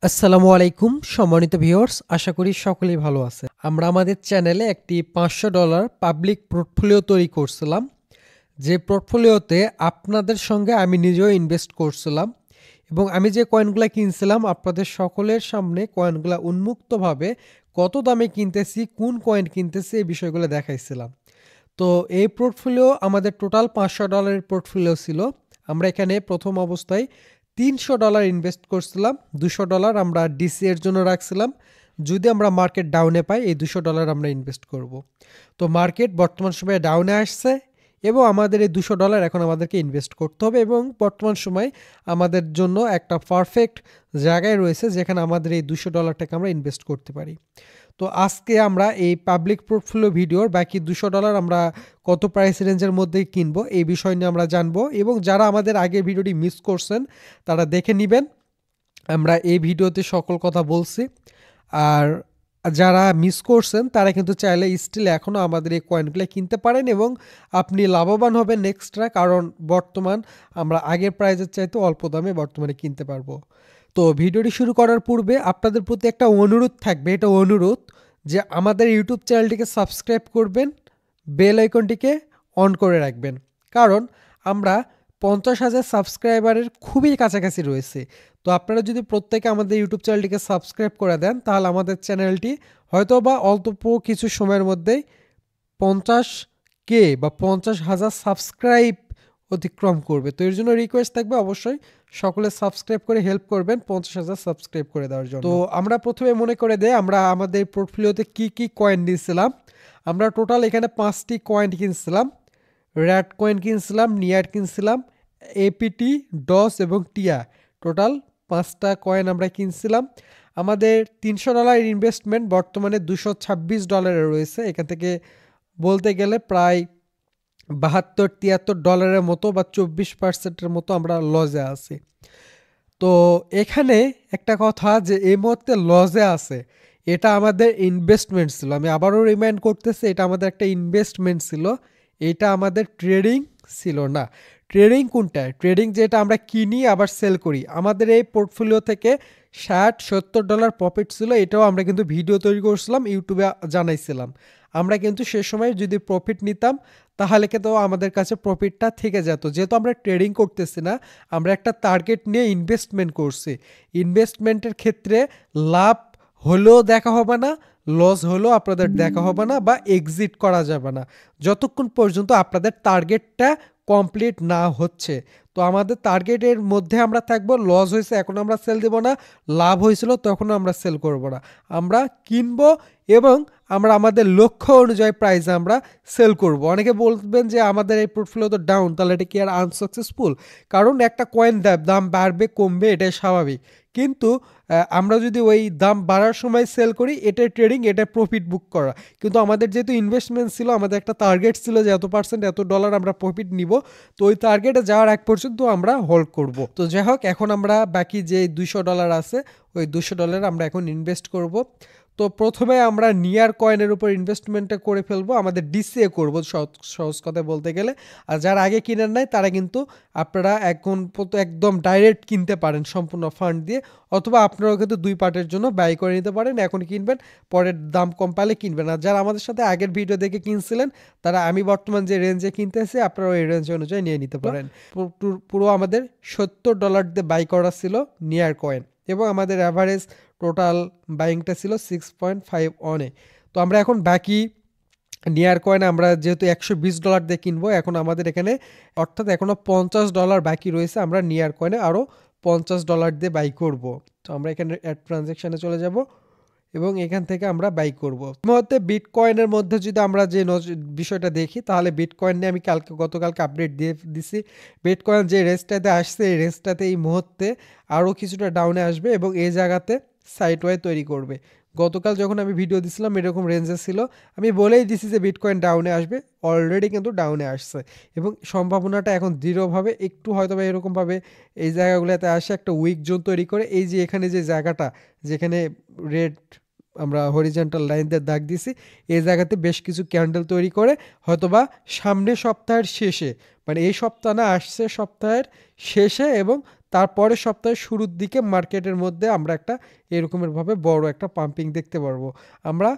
আসসালামু আলাইকুম সম্মানিত ভিউয়ার্স, আশা করি সকলেই ভালো আছে। আমরা আমাদের চ্যানেলে একটি $500 পাবলিক পোর্টফোলিও তৈরি করছিলাম, যে পোর্টফোলিওতে আপনাদের সঙ্গে আমি নিজেও ইনভেস্ট করছিলাম এবং আমি যে কয়েনগুলা কিনছিলাম আপনাদের সকলের সামনে কয়েনগুলা উন্মুক্তভাবে কত দামে কিনতেছি, কোন কয়েন কিনতেছি এই বিষয়গুলো দেখাইছিলাম। তো এই পোর্টফোলিও আমাদের টোটাল $500 পোর্টফোলিও ছিল। আমরা এখানে প্রথম অবস্থায় $300 ইনভেস্ট করছিলাম, $200 আমরা ডিসি এর জন্য রাখছিলাম। যদি আমরা মার্কেট ডাউনে পাই এই $200 আমরা ইনভেস্ট করব। তো মার্কেট বর্তমান সময়ে ডাউনে আসছে এবং আমাদের এই $200 এখন আমাদেরকে ইনভেস্ট করতে হবে এবং বর্তমান সময় আমাদের জন্য একটা পারফেক্ট জায়গায় রয়েছে যেখানে আমাদের এই $200টাকে আমরা ইনভেস্ট করতে পারি। তো আজকে আমরা এই পাবলিক পোর্টফোলিও ভিডিওর বাকি $200 আমরা কত প্রাইস রেঞ্জের মধ্যে কিনবো এই বিষয় নিয়ে আমরা জানবো এবং যারা আমাদের আগের ভিডিওটি মিস করছেন তারা দেখে নেবেন। আমরা এই ভিডিওতে সকল কথা বলছি, আর যারা মিস করছেন তারা কিন্তু চাইলে স্টিল এখনও আমাদের এই কয়েনগুলো কিনতে পারেন এবং আপনি লাভবান হবেন এক্সট্রা, কারণ বর্তমান আমরা আগের প্রাইজের চাইতে অল্প দামে বর্তমানে কিনতে পারবো। তো ভিডিওটি শুরু করার পূর্বে আপনাদের প্রতি একটা অনুরোধ থাকবে, এটা অনুরোধ যে আমাদের ইউটিউব চ্যানেলটিকে সাবস্ক্রাইব করবেন, বেল আইকনটিকে অন করে রাখবেন, কারণ আমরা 50,000 সাবস্ক্রাইবারের খুবই কাছাকাছি রয়েছে। তো আপনারা যদি প্রত্যেকে আমাদের ইউটিউব চ্যানেলটিকে সাবস্ক্রাইব করে দেন তাহলে আমাদের চ্যানেলটি হয়তো বা অল্প কিছু সময়ের মধ্যেই 50K বা 50,000 সাবস্ক্রাইব অতিক্রম করবে। তো এর জন্য রিকোয়েস্ট থাকবে অবশ্যই সকলে সাবস্ক্রাইব করে হেল্প করবেন 50,000 সাবস্ক্রাইব করে দেওয়ার জন্য। তো আমরা প্রথমে মনে করে দেই আমরা আমাদের পোর্টফোলিওতে কি কি কয়েন দিয়েছিলাম। আমরা টোটাল এখানে 5টি কয়েন কিনছিলাম। র্যাট কয়েন কিনছিলাম, নিয়ার কিনছিলাম, এপিটি, ডস এবং টিয়া। টোটাল 5টা কয়েন আমরা কিনছিলাম। আমাদের $300 ইনভেস্টমেন্ট বর্তমানে $226 রয়েছে। এখান থেকে বলতে গেলে প্রায় $72-73 মতো বা 24% মতো আমরা লসে আছি। তো এখানে একটা কথা যে এই মুহূর্তে লসে আছে, এটা আমাদের ইনভেস্টমেন্ট ছিল। আমি আবারও রিমাইন্ড করতেছি, এটা আমাদের একটা ইনভেস্টমেন্ট ছিল, এটা আমাদের ট্রেডিং ছিল না। ট্রেডিং কোনটা? ট্রেডিং যেটা আমরা কিনি আবার সেল করি। আমাদের এই পোর্টফোলিও থেকে $60-70 প্রফিট ছিল, এটাও আমরা কিন্তু ভিডিও তৈরি করছিলাম, ইউটিউবে জানাইছিলাম। আমরা কিন্তু সে সময় যদি প্রফিট নিতাম তাহলে কিন্তু আমাদের কাছে প্রফিটটা থেকে যেত। যেহেতু আমরা ট্রেডিং করতেছি না, আমরা একটা টার্গেট নিয়ে ইনভেস্টমেন্ট করছি। ইনভেস্টমেন্টের ক্ষেত্রে লাভ হলেও দেখা হবে না, লস হলেও আপনাদের দেখা হবে না বা এক্সিট করা যাবে না যতক্ষণ পর্যন্ত আপনাদের টার্গেটটা কমপ্লিট না হচ্ছে। তো আমাদের টার্গেটের মধ্যে আমরা থাকবো। লস হয়েছে এখন আমরা সেল দেব না, লাভ হয়েছিল তখন আমরা সেল করব না, আমরা কিনবো এবং আমরা আমাদের লক্ষ্য অনুযায়ী প্রাইসে আমরা সেল করব। অনেকে বলবেন যে আমাদের এই পোর্টফোলিও তো ডাউন, তাহলে এটা কি আর আনসাকসেসফুল? কারণ একটা কয়েন দাম বাড়বে কমবে এটাই স্বাভাবিক, কিন্তু আমরা যদি ওই দাম বাড়ার সময় সেল করি এটাই ট্রেডিং, এটা প্রফিট বুক করা। কিন্তু আমাদের যেহেতু ইনভেস্টমেন্ট ছিল, আমাদের একটা টার্গেট ছিল যে এত পার্সেন্ট এত ডলার আমরা প্রফিট নিব, তো ওই টার্গেটে যাওয়ার এক পর্যন্ত আমরা হোল্ড করব। তো যাই হোক, এখন আমরা বাকি যে $200 আছে ওই $200 আমরা এখন ইনভেস্ট করব। তো প্রথমে আমরা নিয়ার কয়েনের উপর ইনভেস্টমেন্টটা করে ফেলবো, আমাদের ডিসিএ করব সহজ কথা বলতে গেলে। আর যারা আগে কিনেন নাই তারা কিন্তু আপনারা এখন একদম ডাইরেক্ট কিনতে পারেন সম্পূর্ণ ফান্ড দিয়ে, অথবা আপনারাও কিন্তু 2 পার্টের জন্য বাই করে নিতে পারেন। এখন কিনবেন, পরের দাম কম পালে কিনবেন। আর যারা আমাদের সাথে আগের ভিডিও দেখে কিনছিলেন তারা আমি বর্তমান যে রেঞ্জে কিনতেছি আপনারা ওই রেঞ্জ অনুযায়ী নিয়ে নিতে পারেন। পুরো আমাদের $70 দিয়ে বাই করা ছিল নিয়ার কয়েন এবং আমাদের অ্যাভারেজ টোটাল বাইংটা ছিল 6.5 অনে। তো আমরা এখন বাকি নিয়ার কয়েন আমরা যেহেতু $120 দিয়ে কিনবো, এখন আমাদের এখানে অর্থাৎ এখনও $50 বাকি রয়েছে। আমরা নিয়ার কয়েনে আরও $50 দিয়ে বাই করব। তো আমরা এখানে অ্যাড ট্রানজ্যাকশানে চলে যাব এবং এখান থেকে আমরা বাই করব। মুহূর্তে বিটকয়েনের মধ্যে যদি আমরা যে বিষয়টা দেখি তাহলে বিটকয়েন নিয়ে আমি গতকালকে আপডেট দিয়ে দিছি। বিটকয়েন যে রেঞ্জটাতে আসছে এই রেঞ্জটাতে এই মুহূর্তে আরও কিছুটা ডাউনে আসবে এবং এই জায়গাতে সাইডওয়ে তৈরি করবে। গতকাল যখন আমি ভিডিও দিছিলাম এরকম রেঞ্জে ছিল, আমি বলেই দিছি যে বিটকয়েন ডাউনে আসবে, অলরেডি কিন্তু ডাউনে আসছে এবং সম্ভাবনাটা এখন দৃঢ়ভাবে একটু হয়তো বা এরকমভাবে এই জায়গাগুলোতে আসে একটা উইক জোন তৈরি করে। এই যে এখানে যে জায়গাটা যেখানে রেড আমরা হরিজন্টাল লাইন দিয়ে দাগ দিছি, এই জায়গাতে বেশ কিছু ক্যান্ডেল তৈরি করে হয়তোবা সামনের সপ্তাহের শেষে, মানে এই সপ্তাহ না আসছে সপ্তাহের শেষে এবং তারপরের সপ্তাহের শুরুর দিকে মার্কেটের মধ্যে আমরা একটা এরকমেরভাবে বড় একটা পাম্পিং দেখতে পারবো আমরা।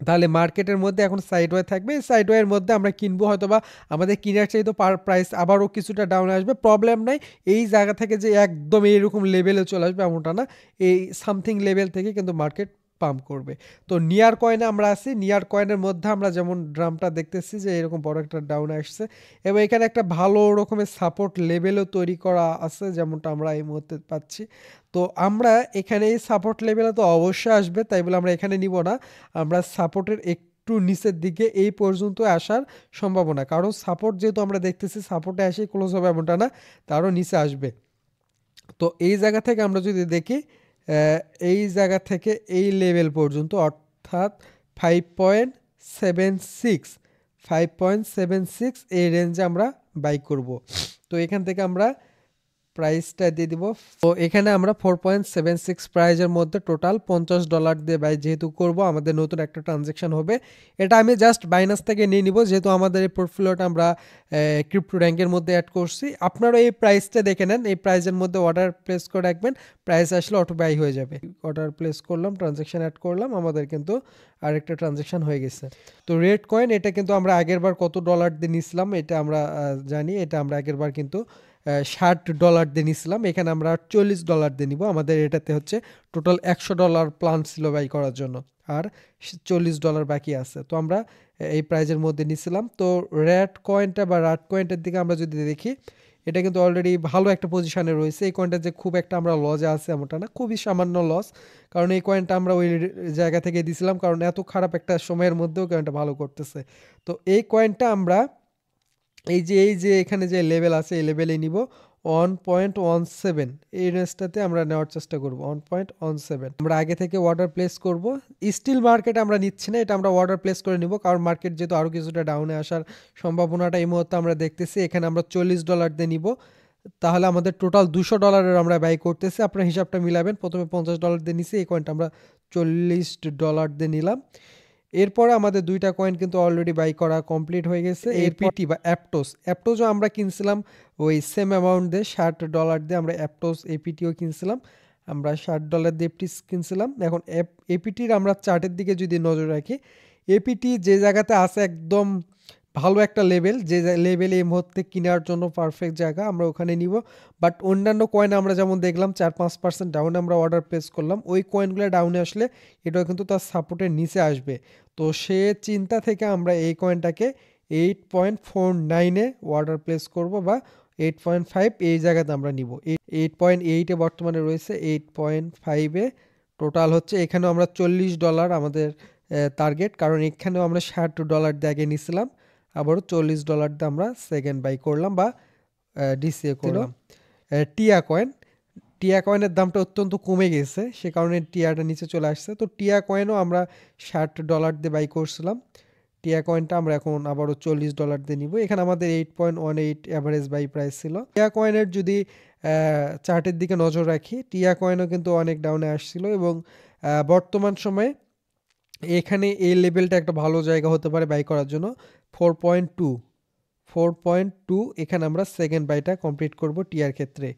তাহলে মার্কেটের মধ্যে এখন সাইডওয়ে থাকবে, এই সাইডওয়ের মধ্যে আমরা কিনবো, হয়তোবা আমাদের কেনার চাইতে প্রাইস আবারও কিছুটা ডাউন আসবে, প্রবলেম নাই। এই জায়গা থেকে যে একদম এইরকম লেভেলে চলে আসবে এমনটা না, এই সামথিং লেভেল থেকে কিন্তু মার্কেট পাম্প করবে। তো নিয়ার কয়েনে আমরা আছি, নিয়ার কয়েনের মধ্যে আমরা যেমন ড্রামটা দেখতেছি যে এরকম বড় একটা ডাউন আসছে, এবং এখানে একটা ভালো রকমের সাপোর্ট লেভেলও তৈরি করা আছে যেমনটা আমরা এই মুহূর্তে পাচ্ছি। তো আমরা এখানে এই সাপোর্ট লেভেলে তো অবশ্যই আসবে, তাই বলে আমরা এখানে নিব না, আমরা সাপোর্টের একটু নিচের দিকে এই পর্যন্ত আসার সম্ভাবনা, কারণ সাপোর্ট যেহেতু আমরা দেখতেছি সাপোর্টে এসে ক্লোজ হবে এমনটা না, তারও নিচে আসবে। তো এই জায়গা থেকে আমরা যদি দেখি এই জায়গা থেকে এই লেভেল পর্যন্ত, অর্থাৎ 5.76 5.76 এই রেঞ্জে আমরা বাই করব। তো এখান থেকে আমরা প্রাইসটা দিয়ে দিব। তো এখানে আমরা 4.76 প্রাইজের মধ্যে টোটাল $50 দিয়ে বাই যেহেতু করব, আমাদের নতুন একটা ট্রানজ্যাকশন হবে। এটা আমি জাস্ট বাইনান্স থেকে নিয়ে নিব, যেহেতু আমাদের এই পোর্টফোলিওটা আমরা ক্রিপ্টো র্যাঙ্কের মধ্যে অ্যাড করছি। আপনারা এই প্রাইসটা দেখে নেন, এই প্রাইসের মধ্যে অর্ডার প্লেস করে রাখবেন, প্রাইস আসলে অটো বাই হয়ে যাবে। অর্ডার প্লেস করলাম, ট্রানজ্যাকশন অ্যাড করলাম, আমাদের কিন্তু আরেকটা ট্রানজ্যাকশন হয়ে গেছে। তো রেড কয়েন এটা কিন্তু আমরা আগের বার কত ডলার দিয়ে নিছিলাম এটা আমরা জানি, এটা আমরা আগের বার কিন্তু $60 দিয়ে নিছিলাম, এখানে আমরা $40 দিয়ে নিব। আমাদের এটাতে হচ্ছে টোটাল $100 প্ল্যান ছিল বাই করার জন্য, আর $40 বাকি আছে। তো আমরা এই প্রাইজের মধ্যে নিছিলাম। তো রেড কয়েনটা বা রাট কয়েনটার দিকে আমরা যদি দেখি, এটা কিন্তু অলরেডি ভালো একটা পজিশনে রয়েছে। এই কয়েনটা যে খুব একটা আমরা লসে আছে এমনটা না, খুবই সামান্য লস, কারণ এই কয়েনটা আমরা ওই জায়গা থেকে দিছিলাম, কারণ এত খারাপ একটা সময়ের মধ্যেও কয়েনটা ভালো করতেছে। তো এই কয়েনটা আমরা এই যে এখানে যে লেভেল আছে এই লেভেলে নিব 1.17, এই রেঞ্জটাতে আমরা নেওয়ার চেষ্টা করব 1.17। আমরা আগে থেকে অর্ডার প্লেস করব। স্টিল মার্কেট আমরা নিচ্ছি না, এটা আমরা অর্ডার প্লেস করে নিব, কারণ মার্কেট যেহেতু আরও কিছুটা ডাউনে আসার সম্ভাবনাটা এই মুহূর্তে আমরা দেখতেছি। এখানে আমরা $40 দিয়ে নিব, তাহলে আমাদের টোটাল $200 আমরা ব্যয় করতেছি। আপনার হিসাবটা মিলাবেন, প্রথমে $50 দিয়ে নিছি, এই কয়েনটা আমরা $40 দিয়ে নিলাম। এরপরে আমাদের দুইটা কয়েন কিন্তু অলরেডি বাই করা কমপ্লিট হয়ে গেছে। এপিটি বা অ্যাপটোসও আমরা কিনছিলাম ওই সেম অ্যামাউন্ট দিয়ে, $60 দিয়ে আমরা অ্যাপটোস এপিটিও কিনছিলাম, আমরা $60 দিয়ে এপিটি কিনছিলাম। এখন এপিটির আমরা চার্টের দিকে যদি নজর রাখি, এপিটি যে জায়গাতে আছে একদম ভালো একটা লেভেল, যে লেভেলে এই মুহূর্তে কেনার জন্য পারফেক্ট জায়গা, আমরা ওখানে নিব। বাট অন্যান্য কয়েন আমরা যেমন দেখলাম 4-5% ডাউনে আমরা অর্ডার প্লেস করলাম, ওই কয়েনগুলো ডাউনে আসলে এটাও কিন্তু তার সাপোর্টের নিচে আসবে। তো সে চিন্তা থেকে আমরা এই কয়েনটাকে 8.49-এ অর্ডার প্লেস করব, বা 8.5 এই জায়গাতে আমরা নিব। 8.8-এ বর্তমানে রয়েছে, 8.5-এ টোটাল হচ্ছে। এখানেও আমরা $40 আমাদের টার্গেট, কারণ এখানেও আমরা $60 দিয়ে আগে নিয়েছিলাম, আবারও $40 দিয়ে আমরা সেকেন্ড বাই করলাম বা ডিসিএ করলাম। টিয়া কয়েনের দামটা অত্যন্ত কমে গেছে, সে কারণে টিয়াটা নিচে চলে আসছে। তো টিয়া কয়েনও আমরা $60 দিয়ে বাই করছিলাম, টিয়া কয়েনটা আমরা এখন আবারও $40 দিয়ে নিব। এখানে আমাদের 8.18 অ্যাভারেজ বাই প্রাইস ছিল। টিয়া কয়েনের যদি চার্টের দিকে নজর রাখি, টিয়া কয়েনও কিন্তু অনেক ডাউনে আসছিল, এবং বর্তমান সময়ে এখানে এই লেভেলটা একটা ভালো জায়গা হতে পারে বাই করার জন্য। 4.2 এখানে আমরা সেকেন্ড বাইটা কমপ্লিট করব টিয়ার ক্ষেত্রে।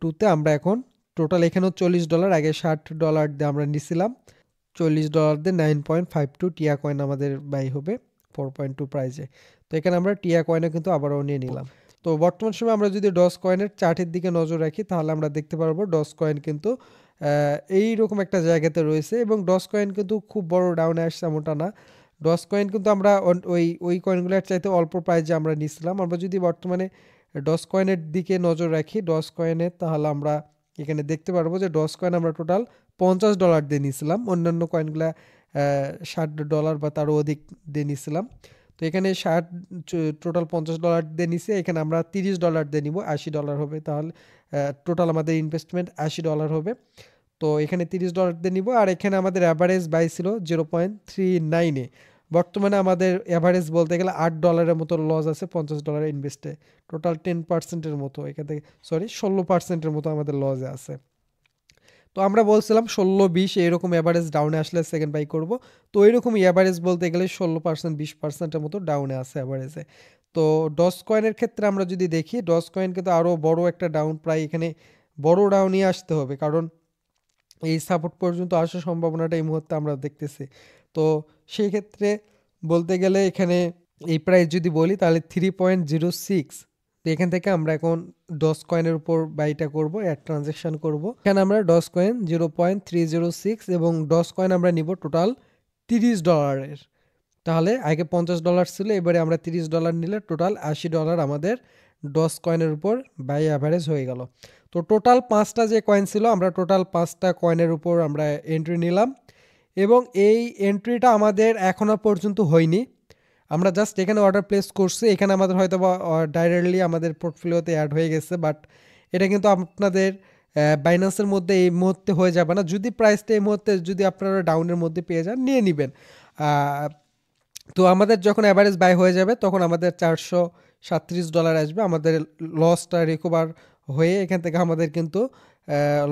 2তে আমরা এখন টোটাল এখানেও $40, আগে $60 দিয়ে আমরা নিছিলাম, $40 দিয়ে 9.52 টিয়া কয়েন আমাদের বাই হবে 4.2 প্রাইজে। তো এখানে আমরা টিয়া কয়েনও কিন্তু আবারও নিয়ে নিলাম। তো বর্তমান সময় আমরা যদি ডস কয়েনের চার্টের দিকে নজর রাখি, তাহলে আমরা দেখতে পারবো ডস কয়েন কিন্তু এইরকম একটা জায়গাতে রয়েছে, এবং ডস কয়েন কিন্তু খুব বড় ডাউনে আসছে এমনটা না। ডস কয়েন কিন্তু আমরা ওই কয়েনগুলোর চাইতে অল্প প্রাইজে আমরা নিছিলাম। আমরা যদি বর্তমানে ডস কয়েনের দিকে নজর রাখি, ডস কয়েনের, তাহলে আমরা এখানে দেখতে পারবো যে ডস কয়েন আমরা টোটাল $50 দিয়ে নিছিলাম, অন্যান্য কয়েনগুলা $60 বা তারও অধিক দিয়ে নিছিলাম। তো এখানে টোটাল $50 দিয়ে নিছে, এখানে আমরা $30 দিয়ে নিব, $80 হবে, তাহলে টোটাল আমাদের ইনভেস্টমেন্ট $80 হবে। তো এখানে $30 দিয়ে নিব, আর এখানে আমাদের অ্যাভারেজ বাই ছিল 0.39-এ। বর্তমানে আমাদের অ্যাভারেজ বলতে গেলে $8 মতো লস আছে $50 ইনভেস্টে, টোটাল 10%-এর মতো, এখান থেকে 16%-এর মতো আমাদের লসে আছে। তো আমরা বলছিলাম 16-20 এরকম অ্যাভারেজ ডাউনে আসলে সেকেন্ড বাই করব। তো এরকম অ্যাভারেজ বলতে গেলে 16%-20%-এর মতো ডাউনে আছে অ্যাভারেজে। তো ডস কয়েনের ক্ষেত্রে আমরা যদি দেখি, ডস কয়েন কিন্তু আরও বড় একটা ডাউন, প্রায় এখানে বড় ডাউনই আসতে হবে, কারণ এই সাপোর্ট পর্যন্ত আসার সম্ভাবনাটা এই মুহূর্তে আমরা দেখতেছি। তো সেই ক্ষেত্রে বলতে গেলে এখানে এই প্রাইস যদি বলি তাহলে 3.06, তো এখান থেকে আমরা এখন ডস কয়েনের উপর বাইটা করব, অ্যাড ট্রানজ্যাকশন করব। এখানে আমরা ডস কয়েন 0.306 এবং ডস কয়েন আমরা নিব টোটাল $30। তাহলে আগে $50 ছিল, এবারে আমরা $30 নিলে টোটাল $80 আমাদের ডস কয়েনের উপর বাই অ্যাভারেজ হয়ে গেল। তো টোটাল 5টা যে কয়েন ছিল, আমরা টোটাল 5টা কয়েনের উপর আমরা এন্ট্রি নিলাম এবং এই এন্ট্রিটা আমাদের এখনও পর্যন্ত হয়নি। আমরা জাস্ট এখানে অর্ডার প্লেস করছি, এখানে আমাদের হয়তো বা ডাইরেক্টলি আমাদের পোর্টফোলিওতে অ্যাড হয়ে গেছে, বাট এটা কিন্তু আপনাদের বাইন্যান্সের মধ্যে এই মুহূর্তে হয়ে যাবে না। যদি প্রাইসটা এই মুহূর্তে যদি আপনারা ডাউনের মধ্যে পেয়ে যান, নিয়ে নেবেন। তো আমাদের যখন অ্যাভারেজ বাই হয়ে যাবে তখন আমাদের $437 আসবে, আমাদের লসটা রিকভার হয়ে এখান থেকে আমাদের কিন্তু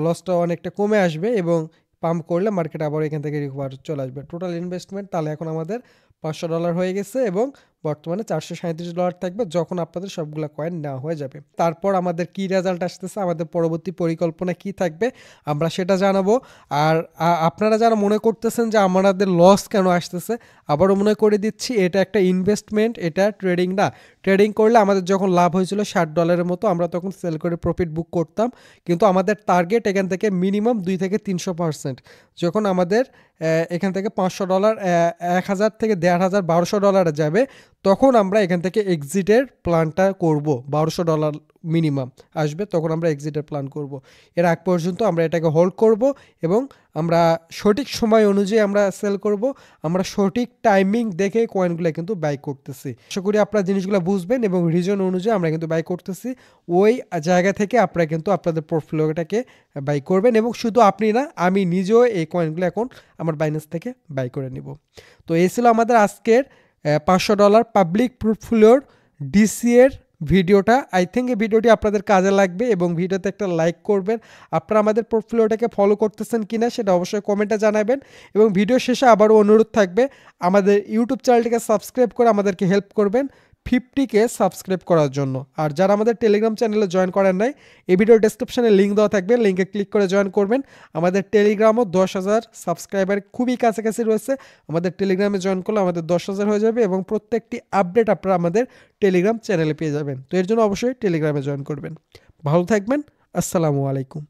লসটা অনেকটা কমে আসবে এবং পাম্প করলে মার্কেট আবার এখান থেকে রিকভার চলে আসবে। টোটাল ইনভেস্টমেন্ট তাহলে এখন আমাদের $500 হয়ে গেছে এবং বর্তমানে $437 থাকবে যখন আপনাদের সবগুলো কয়েন নেওয়া হয়ে যাবে। তারপর আমাদের কি রেজাল্ট আসতেছে, আমাদের পরবর্তী পরিকল্পনা কি থাকবে, আমরা সেটা জানাবো। আর আপনারা যারা মনে করতেছেন যে আমাদের লস কেন আসতেছে, আবারও মনে করে দিচ্ছি এটা একটা ইনভেস্টমেন্ট, এটা ট্রেডিং না। ট্রেডিং করলে আমাদের যখন লাভ হয়েছিল $60 মতো, আমরা তখন সেল করে প্রফিট বুক করতাম, কিন্তু আমাদের টার্গেট এখান থেকে মিনিমাম 2 থেকে 300%। যখন আমাদের এখান থেকে $500, 1000 থেকে 1500, $1200 যাবে, তখন আমরা এখান থেকে এক্সিটের প্ল্যানটা করব। $1200 মিনিমাম আসবে, তখন আমরা এক্সিটের প্ল্যান করব। এর আগ পর্যন্ত আমরা এটাকে হোল্ড করব এবং আমরা সঠিক সময় অনুযায়ী আমরা সেল করব। আমরা সঠিক টাইমিং দেখে কয়েনগুলো কিন্তু বাই করতেছি। আশা করি আপনারা জিনিসগুলো বুঝবেন এবং রিজন অনুযায়ী আমরা কিন্তু বাই করতেছি। ওই জায়গা থেকে আপনারা কিন্তু আপনাদের পোর্টফোলিওটাকে বাই করবেন এবং শুধু আপনি না, আমি নিজেও এই কয়েনগুলো এখন আমার বাইন্যান্স থেকে বাই করে নিব। তো এই ছিল আমাদের আজকের $500 পাবলিক পোর্টফোলিওর ডিসি এর ভিডিওটা। আই থিঙ্ক এই ভিডিওটি আপনাদের কাজে লাগবে এবং ভিডিওতে একটা লাইক করবেন। আপনারা আমাদের পোর্টফোলিওটাকে ফলো করতেছেন কিনা সেটা অবশ্যই কমেন্টে জানাবেন এবং ভিডিও শেষে আবারও অনুরোধ থাকবে আমাদের ইউটিউব চ্যানেলটিকে সাবস্ক্রাইব করে আমাদেরকে হেল্প করবেন 50K সাবস্ক্রাইব করার জন্য। আর যারা আমাদের টেলিগ্রাম চ্যানেলে জয়েন করেন নাই, এই ভিডিওর ডেসক্রিপশনে লিঙ্ক দেওয়া থাকবে, লিঙ্কে ক্লিক করে জয়েন করবেন। আমাদের টেলিগ্রামও 10,000 সাবস্ক্রাইবার খুবই কাছাকাছি রয়েছে। আমাদের টেলিগ্রামে জয়েন করলে আমাদের 10,000 হয়ে যাবে এবং প্রত্যেকটি আপডেট আপনারা আমাদের টেলিগ্রাম চ্যানেলে পেয়ে যাবেন। তো এর জন্য অবশ্যই টেলিগ্রামে জয়েন করবেন। ভালো থাকবেন। আসসালামু আলাইকুম।